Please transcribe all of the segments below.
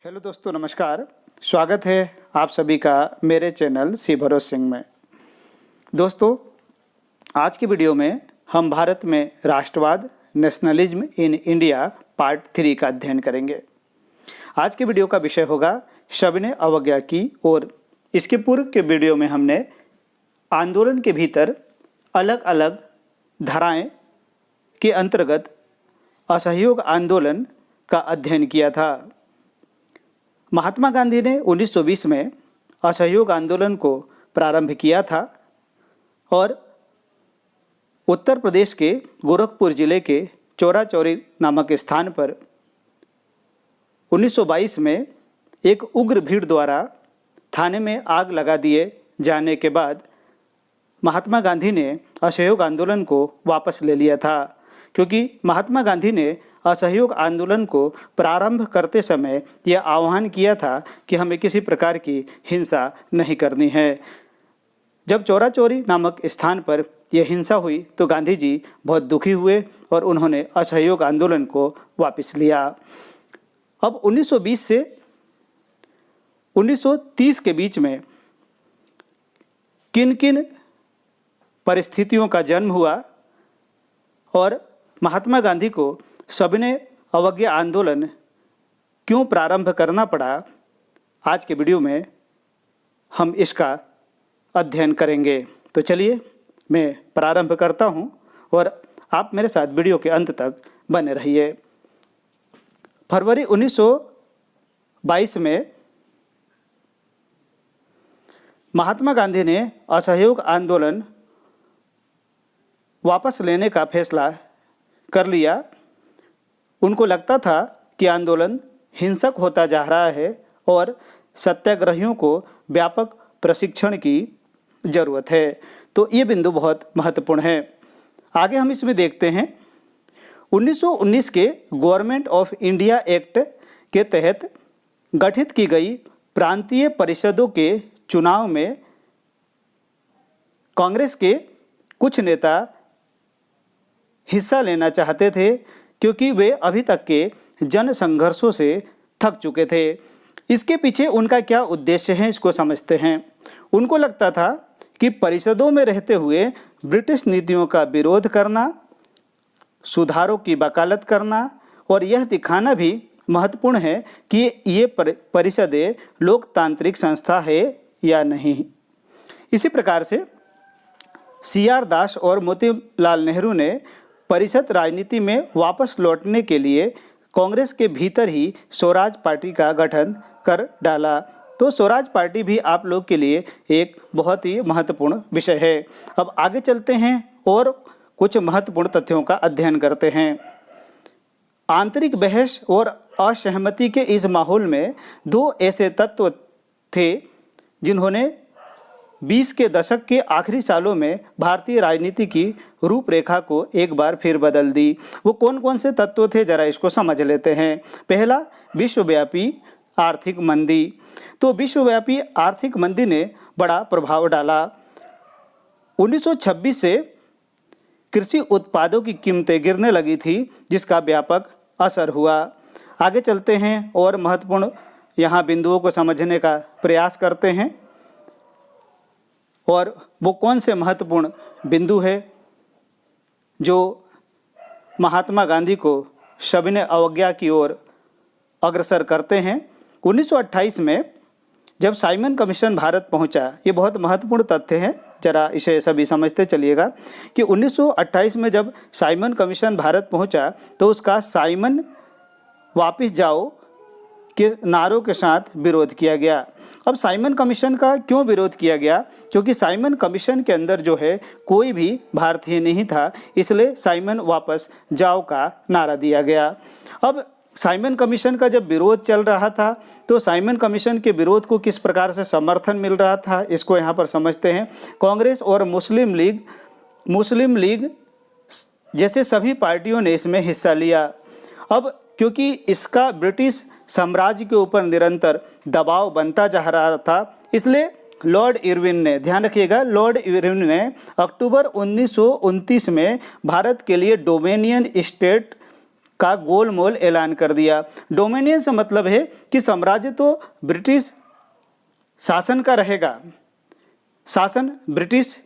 Hello दोस्तों, नमस्कार। स्वागत है आप सभी का मेरे चैनल सी भरोस सिंह में। दोस्तों, आज की वीडियो में हम भारत में राष्ट्रवाद, नेशनलिज्म इन इंडिया पार्ट 3 का अध्ययन करेंगे। आज के वीडियो का विषय होगा सविनय अवज्ञा की। और इसके पूर्व के वीडियो में हमने आंदोलन के भीतर अलग अलग धाराएं के अंतर्गत असहयोग आंदोलन का अध्ययन किया था। महात्मा गांधी ने 1920 में असहयोग आंदोलन को प्रारंभ किया था और उत्तर प्रदेश के गोरखपुर जिले के चौरा चौरी नामक स्थान पर 1922 में एक उग्र भीड़ द्वारा थाने में आग लगा दिए जाने के बाद महात्मा गांधी ने असहयोग आंदोलन को वापस ले लिया था, क्योंकि महात्मा गांधी ने असहयोग आंदोलन को प्रारंभ करते समय यह आह्वान किया था कि हमें किसी प्रकार की हिंसा नहीं करनी है। जब चौरा चौरी नामक स्थान पर यह हिंसा हुई तो गांधी जी बहुत दुखी हुए और उन्होंने असहयोग आंदोलन को वापस लिया। अब 1920 से 1930 के बीच में किन किन परिस्थितियों का जन्म हुआ और महात्मा गांधी को सविनय अवज्ञा आंदोलन क्यों प्रारंभ करना पड़ा, आज के वीडियो में हम इसका अध्ययन करेंगे। तो चलिए मैं प्रारंभ करता हूं और आप मेरे साथ वीडियो के अंत तक बने रहिए। फरवरी 1922 में महात्मा गांधी ने असहयोग आंदोलन वापस लेने का फैसला कर लिया। उनको लगता था कि आंदोलन हिंसक होता जा रहा है और सत्याग्रहियों को व्यापक प्रशिक्षण की ज़रूरत है। तो ये बिंदु बहुत महत्वपूर्ण है। आगे हम इसमें देखते हैं 1919 के गवर्नमेंट ऑफ इंडिया एक्ट के तहत गठित की गई प्रांतीय परिषदों के चुनाव में कांग्रेस के कुछ नेता हिस्सा लेना चाहते थे, क्योंकि वे अभी तक के जन संघर्षों से थक चुके थे। इसके पीछे उनका क्या उद्देश्य है, इसको समझते हैं। उनको लगता था कि परिषदों में रहते हुए ब्रिटिश नीतियों का विरोध करना, सुधारों की वकालत करना और यह दिखाना भी महत्वपूर्ण है कि ये परिषदें लोकतांत्रिक संस्था है या नहीं। इसी प्रकार से CR दास और मोतीलाल नेहरू ने परिषद राजनीति में वापस लौटने के लिए कांग्रेस के भीतर ही स्वराज पार्टी का गठन कर डाला। तो स्वराज पार्टी भी आप लोग के लिए एक बहुत ही महत्वपूर्ण विषय है। अब आगे चलते हैं और कुछ महत्वपूर्ण तथ्यों का अध्ययन करते हैं। आंतरिक बहस और असहमति के इस माहौल में दो ऐसे तत्व थे जिन्होंने 20 के दशक के आखिरी सालों में भारतीय राजनीति की रूपरेखा को एक बार फिर बदल दी। वो कौन कौन से तत्व थे, जरा इसको समझ लेते हैं। पहला, विश्वव्यापी आर्थिक मंदी। तो विश्वव्यापी आर्थिक मंदी ने बड़ा प्रभाव डाला। 1926 से कृषि उत्पादों की कीमतें गिरने लगी थी, जिसका व्यापक असर हुआ। आगे चलते हैं और महत्वपूर्ण यहाँ बिंदुओं को समझने का प्रयास करते हैं और वो कौन से महत्वपूर्ण बिंदु है जो महात्मा गांधी को सविनय अवज्ञा की ओर अग्रसर करते हैं। 1928 में जब साइमन कमीशन भारत पहुंचा, ये बहुत महत्वपूर्ण तथ्य है, जरा इसे सभी समझते चलिएगा कि 1928 में जब साइमन कमीशन भारत पहुंचा तो उसका साइमन वापस जाओ के नारों के साथ विरोध किया गया। अब साइमन कमीशन का क्यों विरोध किया गया? क्योंकि साइमन कमीशन के अंदर जो है कोई भी भारतीय नहीं था, इसलिए साइमन वापस जाओ का नारा दिया गया। अब साइमन कमीशन का जब विरोध चल रहा था तो साइमन कमीशन के विरोध को किस प्रकार से समर्थन मिल रहा था, इसको यहाँ पर समझते हैं। कांग्रेस और मुस्लिम लीग जैसे सभी पार्टियों ने इसमें हिस्सा लिया। अब क्योंकि इसका ब्रिटिश साम्राज्य के ऊपर निरंतर दबाव बनता जा रहा था, इसलिए लॉर्ड इरविन ने, ध्यान रखिएगा, लॉर्ड इरविन ने अक्टूबर 1929 में भारत के लिए डोमिनियन स्टेट का गोलमोल ऐलान कर दिया। डोमिनियन से मतलब है कि साम्राज्य तो ब्रिटिश शासन का रहेगा, शासन ब्रिटिश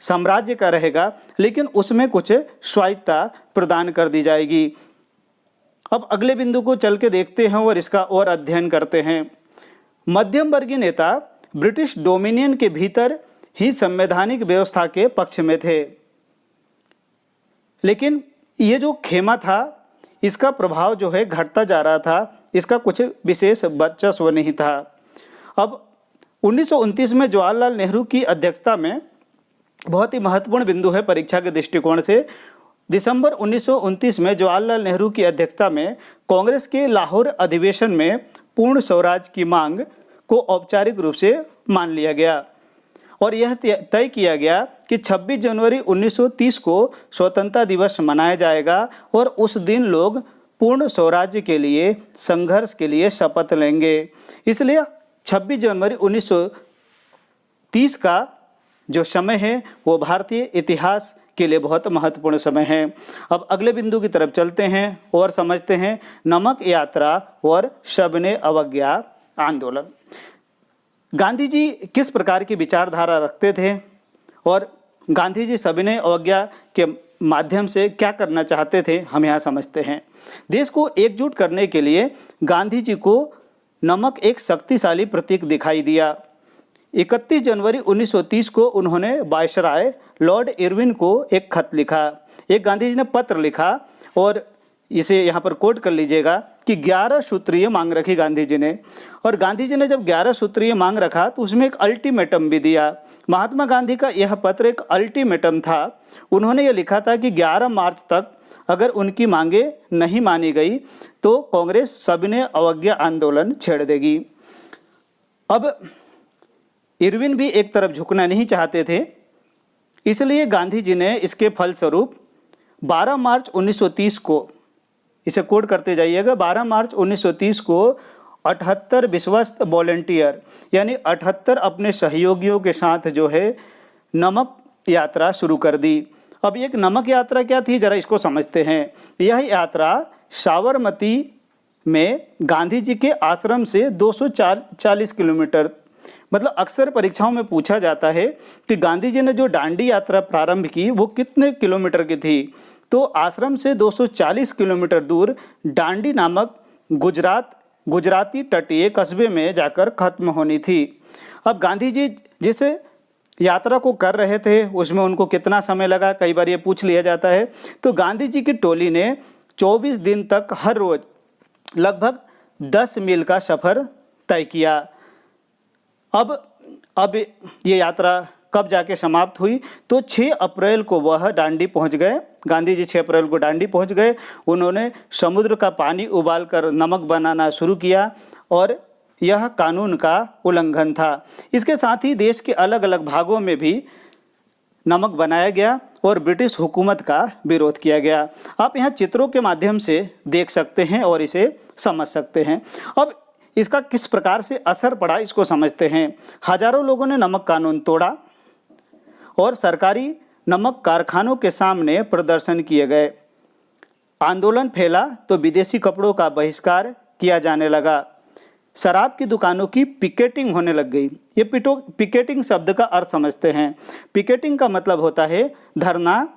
साम्राज्य का रहेगा, लेकिन उसमें कुछ स्वायत्तता प्रदान कर दी जाएगी। अब अगले बिंदु को चल के देखते हैं और इसका और अध्ययन करते हैं। मध्यम वर्गीय नेता ब्रिटिश डोमिनियन के भीतर ही संवैधानिक व्यवस्था के पक्ष में थे, लेकिन ये जो खेमा था इसका प्रभाव जो है घटता जा रहा था, इसका कुछ विशेष वर्चस्व नहीं था। अब 1929 में जवाहरलाल नेहरू की अध्यक्षता में बहुत ही महत्वपूर्ण बिंदु है परीक्षा के दृष्टिकोण से। दिसंबर 1929 में जवाहरलाल नेहरू की अध्यक्षता में कांग्रेस के लाहौर अधिवेशन में पूर्ण स्वराज की मांग को औपचारिक रूप से मान लिया गया और यह तय किया गया कि 26 जनवरी 1930 को स्वतंत्रता दिवस मनाया जाएगा और उस दिन लोग पूर्ण स्वराज्य के लिए संघर्ष के लिए शपथ लेंगे। इसलिए 26 जनवरी 1930 का जो समय है वो भारतीय इतिहास के लिए बहुत महत्वपूर्ण समय है। अब अगले बिंदु की तरफ चलते हैं और समझते हैं नमक यात्रा और सविनय अवज्ञा आंदोलन। गांधी जी किस प्रकार की विचारधारा रखते थे और गांधी जी सविनय अवज्ञा के माध्यम से क्या करना चाहते थे, हम यहाँ समझते हैं। देश को एकजुट करने के लिए गांधी जी को नमक एक शक्तिशाली प्रतीक दिखाई दिया। 31 जनवरी 1930 को उन्होंने वायसराय लॉर्ड इरविन को एक खत लिखा, एक गांधी जी ने पत्र लिखा और इसे यहाँ पर कोट कर लीजिएगा कि 11 सूत्रीय मांग रखी गांधी जी ने। और गांधी जी ने जब 11 सूत्रीय मांग रखा तो उसमें एक अल्टीमेटम भी दिया। महात्मा गांधी का यह पत्र एक अल्टीमेटम था। उन्होंने ये लिखा था कि 11 मार्च तक अगर उनकी मांगे नहीं मानी गई तो कांग्रेस सविनय अवज्ञा आंदोलन छेड़ देगी। अब इरविन भी एक तरफ झुकना नहीं चाहते थे, इसलिए गांधी जी ने इसके फलस्वरूप 12 मार्च 1930 को, इसे कोड करते जाइएगा, 12 मार्च 1930 को 78 विश्वस्त वॉलंटियर यानी 78 अपने सहयोगियों के साथ जो है नमक यात्रा शुरू कर दी। अब एक नमक यात्रा क्या थी, जरा इसको समझते हैं। यह यात्रा साबरमती में गांधी जी के आश्रम से 240 किलोमीटर, मतलब अक्सर परीक्षाओं में पूछा जाता है कि गांधी जी ने जो दांडी यात्रा प्रारंभ की वो कितने किलोमीटर की थी, तो आश्रम से 240 किलोमीटर दूर दांडी नामक गुजराती तटीय कस्बे में जाकर खत्म होनी थी। अब गांधी जी जिस यात्रा को कर रहे थे उसमें उनको कितना समय लगा, कई बार ये पूछ लिया जाता है। तो गांधी जी की टोली ने 24 दिन तक हर रोज लगभग 10 मील का सफ़र तय किया। अब ये यात्रा कब जाके समाप्त हुई, तो 6 अप्रैल को वह दांडी पहुंच गए। गांधी जी 6 अप्रैल को दांडी पहुंच गए। उन्होंने समुद्र का पानी उबालकर नमक बनाना शुरू किया और यह कानून का उल्लंघन था। इसके साथ ही देश के अलग अलग भागों में भी नमक बनाया गया और ब्रिटिश हुकूमत का विरोध किया गया। आप यहाँ चित्रों के माध्यम से देख सकते हैं और इसे समझ सकते हैं। अब इसका किस प्रकार से असर पड़ा इसको समझते हैं। हजारों लोगों ने नमक कानून तोड़ा और सरकारी नमक कारखानों के सामने प्रदर्शन किए गए। आंदोलन फैला तो विदेशी कपड़ों का बहिष्कार किया जाने लगा। शराब की दुकानों की पिकेटिंग होने लग गई। ये पिकेटिंग शब्द का अर्थ समझते हैं। पिकेटिंग का मतलब होता है धरना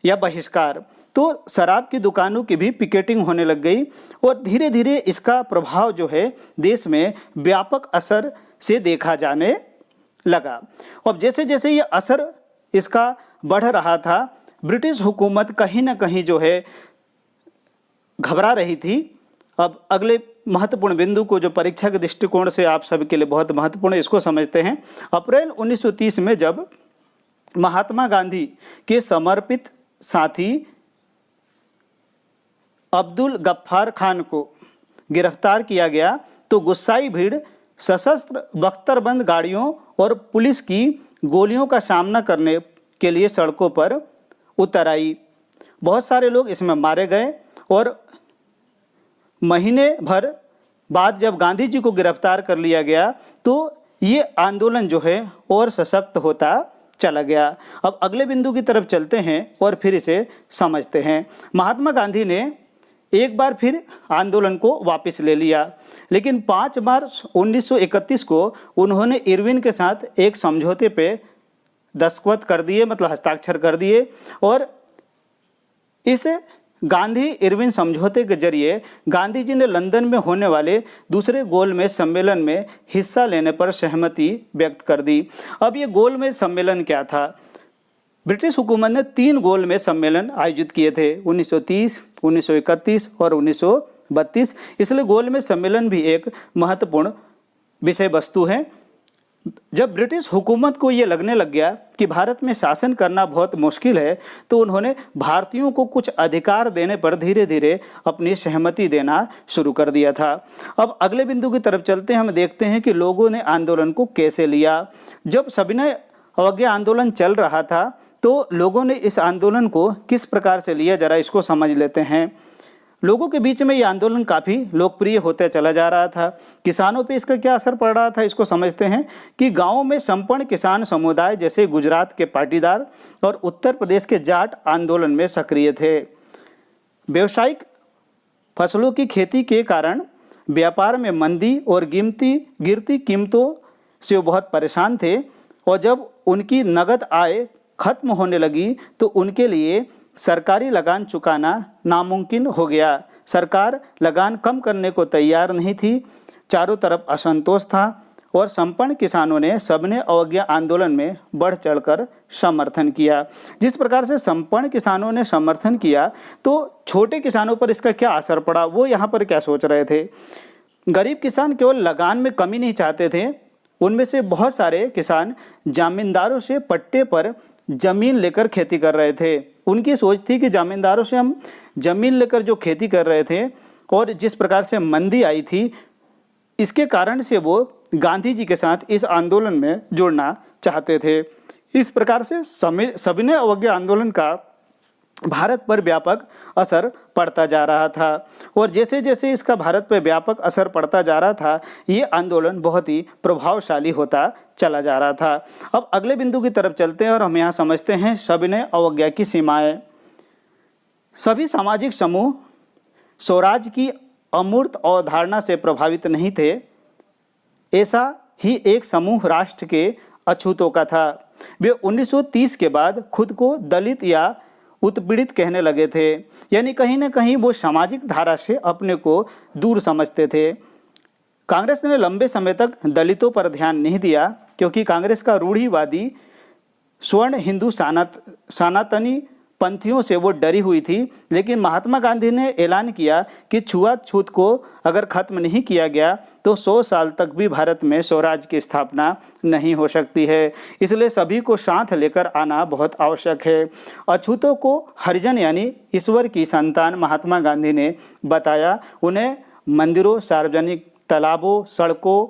या बहिष्कार। तो शराब की दुकानों की भी पिकेटिंग होने लग गई और धीरे धीरे इसका प्रभाव जो है देश में व्यापक असर से देखा जाने लगा। अब जैसे जैसे ये असर इसका बढ़ रहा था, ब्रिटिश हुकूमत कहीं ना कहीं जो है घबरा रही थी। अब अगले महत्वपूर्ण बिंदु को जो परीक्षा के दृष्टिकोण से आप सभी के लिए बहुत महत्वपूर्ण है, इसको समझते हैं। अप्रैल 1930 में जब महात्मा गांधी के समर्पित साथी अब्दुल गफ्फार खान को गिरफ्तार किया गया तो गुस्साई भीड़ सशस्त्र बख्तरबंद गाड़ियों और पुलिस की गोलियों का सामना करने के लिए सड़कों पर उतर आई। बहुत सारे लोग इसमें मारे गए और महीने भर बाद जब गांधी जी को गिरफ्तार कर लिया गया तो ये आंदोलन जो है और सशक्त होता चला गया। अब अगले बिंदु की तरफ चलते हैं और फिर इसे समझते हैं। महात्मा गांधी ने एक बार फिर आंदोलन को वापस ले लिया, लेकिन 5 मार्च 1931 को उन्होंने इरविन के साथ एक समझौते पे दस्तखत कर दिए, मतलब हस्ताक्षर कर दिए, और इस गांधी इरविन समझौते के जरिए गांधी जी ने लंदन में होने वाले दूसरे गोलमेज सम्मेलन में हिस्सा लेने पर सहमति व्यक्त कर दी। अब ये गोलमेज सम्मेलन क्या था? ब्रिटिश हुकूमत ने 3 गोलमेज सम्मेलन आयोजित किए थे, 1930, 1931 और 1932। इसलिए गोलमेज सम्मेलन भी एक महत्वपूर्ण विषय वस्तु है। जब ब्रिटिश हुकूमत को ये लगने लग गया कि भारत में शासन करना बहुत मुश्किल है, तो उन्होंने भारतीयों को कुछ अधिकार देने पर धीरे धीरे अपनी सहमति देना शुरू कर दिया था। अब अगले बिंदु की तरफ चलते हैं। हम देखते हैं कि लोगों ने आंदोलन को कैसे लिया। जब सविनय अवज्ञा आंदोलन चल रहा था, तो लोगों ने इस आंदोलन को किस प्रकार से लिया, जरा इसको समझ लेते हैं। लोगों के बीच में ये आंदोलन काफ़ी लोकप्रिय होता चला जा रहा था। किसानों पे इसका क्या असर पड़ रहा था, इसको समझते हैं कि गाँव में संपन्न किसान समुदाय जैसे गुजरात के पाटीदार और उत्तर प्रदेश के जाट आंदोलन में सक्रिय थे। व्यावसायिक फसलों की खेती के कारण व्यापार में मंदी और गिरती कीमतों से वो बहुत परेशान थे, और जब उनकी नगद आय खत्म होने लगी तो उनके लिए सरकारी लगान चुकाना नामुमकिन हो गया। सरकार लगान कम करने को तैयार नहीं थी। चारों तरफ असंतोष था और संपन्न किसानों ने सविनय अवज्ञा आंदोलन में बढ़ चढ़कर समर्थन किया। जिस प्रकार से संपन्न किसानों ने समर्थन किया, तो छोटे किसानों पर इसका क्या असर पड़ा, वो यहाँ पर क्या सोच रहे थे। गरीब किसान केवल लगान में कमी नहीं चाहते थे, उनमें से बहुत सारे किसान जमींदारों से पट्टे पर जमीन लेकर खेती कर रहे थे। उनकी सोच थी कि जमींदारों से हम जमीन लेकर जो खेती कर रहे थे, और जिस प्रकार से मंदी आई थी, इसके कारण से वो गांधी जी के साथ इस आंदोलन में जुड़ना चाहते थे। इस प्रकार से सविनय अवज्ञा आंदोलन का भारत पर व्यापक असर पड़ता जा रहा था, और जैसे जैसे इसका भारत पर व्यापक असर पड़ता जा रहा था, ये आंदोलन बहुत ही प्रभावशाली होता चला जा रहा था। अब अगले बिंदु की तरफ चलते हैं और हम यहाँ समझते हैं सविनय अवज्ञा की सीमाएं। सभी सामाजिक समूह स्वराज की अमूर्त अवधारणा से प्रभावित नहीं थे। ऐसा ही एक समूह राष्ट्र के अछूतों का था। वे 1930 के बाद खुद को दलित या उत्पीड़ित कहने लगे थे, यानी कहीं ना कहीं वो सामाजिक धारा से अपने को दूर समझते थे। कांग्रेस ने लंबे समय तक दलितों पर ध्यान नहीं दिया, क्योंकि कांग्रेस का रूढ़िवादी स्वर्ण हिंदू सनातनी पंथियों से वो डरी हुई थी। लेकिन महात्मा गांधी ने ऐलान किया कि छुआछूत को अगर खत्म नहीं किया गया तो 100 साल तक भी भारत में स्वराज की स्थापना नहीं हो सकती है। इसलिए सभी को साथ लेकर आना बहुत आवश्यक है। अछूतों को हरिजन यानी ईश्वर की संतान महात्मा गांधी ने बताया। उन्हें मंदिरों, सार्वजनिक तालाबों, सड़कों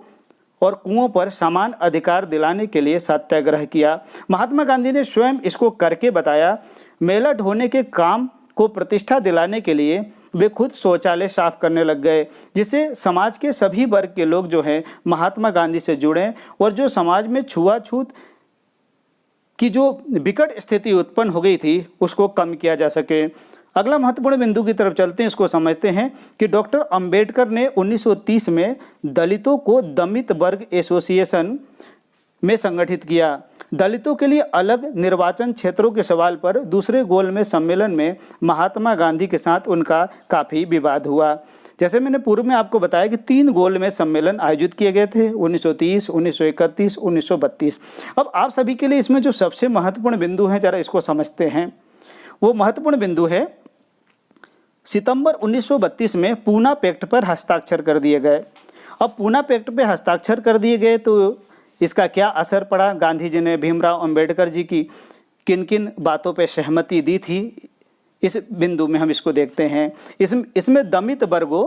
और कुओं पर समान अधिकार दिलाने के लिए सत्याग्रह किया। महात्मा गांधी ने स्वयं इसको करके बताया। मेला ढोने के काम को प्रतिष्ठा दिलाने के लिए वे खुद शौचालय साफ करने लग गए, जिससे समाज के सभी वर्ग के लोग जो हैं महात्मा गांधी से जुड़े, और जो समाज में छुआछूत की जो विकट स्थिति उत्पन्न हो गई थी उसको कम किया जा सके। अगला महत्वपूर्ण बिंदु की तरफ चलते हैं, इसको समझते हैं कि डॉक्टर अंबेडकर ने 1930 में दलितों को दलित वर्ग एसोसिएशन में संगठित किया। दलितों के लिए अलग निर्वाचन क्षेत्रों के सवाल पर दूसरे गोलमेज सम्मेलन में महात्मा गांधी के साथ उनका काफ़ी विवाद हुआ। जैसे मैंने पूर्व में आपको बताया कि 3 गोलमेज सम्मेलन आयोजित किए गए थे, 1930, 1931, 1932। अब आप सभी के लिए इसमें जो सबसे महत्वपूर्ण बिंदु है, जरा इसको समझते हैं। वो महत्वपूर्ण बिंदु है सितंबर 1932 में पूना पैक्ट पर हस्ताक्षर कर दिए गए। अब पूना पैक्ट पे हस्ताक्षर कर दिए गए तो इसका क्या असर पड़ा। गांधी जी ने भीमराव अंबेडकर जी की किन किन बातों पे सहमति दी थी, इस बिंदु में हम इसको देखते हैं। इसमें दलित वर्गों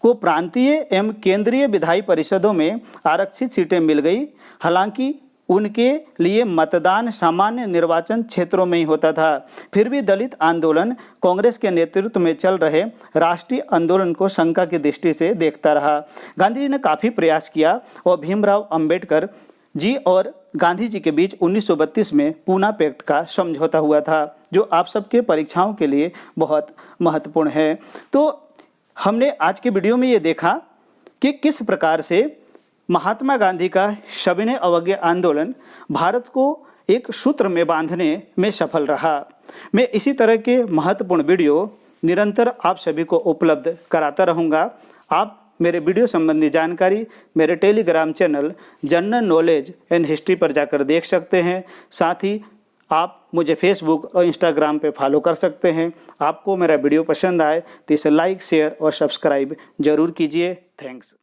को प्रांतीय एवं केंद्रीय विधायी परिषदों में आरक्षित सीटें मिल गई। हालांकि उनके लिए मतदान सामान्य निर्वाचन क्षेत्रों में ही होता था। फिर भी दलित आंदोलन कांग्रेस के नेतृत्व में चल रहे राष्ट्रीय आंदोलन को शंका की दृष्टि से देखता रहा। गांधी जी ने काफ़ी प्रयास किया और भीमराव अंबेडकर जी और गांधी जी के बीच 1932 में पूना पैक्ट का समझौता हुआ था, जो आप सबके परीक्षाओं के लिए बहुत महत्वपूर्ण है। तो हमने आज के वीडियो में ये देखा कि किस प्रकार से महात्मा गांधी का सविनय अवज्ञा आंदोलन भारत को एक सूत्र में बांधने में सफल रहा। मैं इसी तरह के महत्वपूर्ण वीडियो निरंतर आप सभी को उपलब्ध कराता रहूँगा। आप मेरे वीडियो संबंधी जानकारी मेरे Telegram channel general knowledge and history पर जाकर देख सकते हैं। साथ ही आप मुझे फेसबुक और इंस्टाग्राम पे फॉलो कर सकते हैं। आपको मेरा वीडियो पसंद आए तो इसे लाइक, शेयर और सब्सक्राइब जरूर कीजिए। थैंक्स।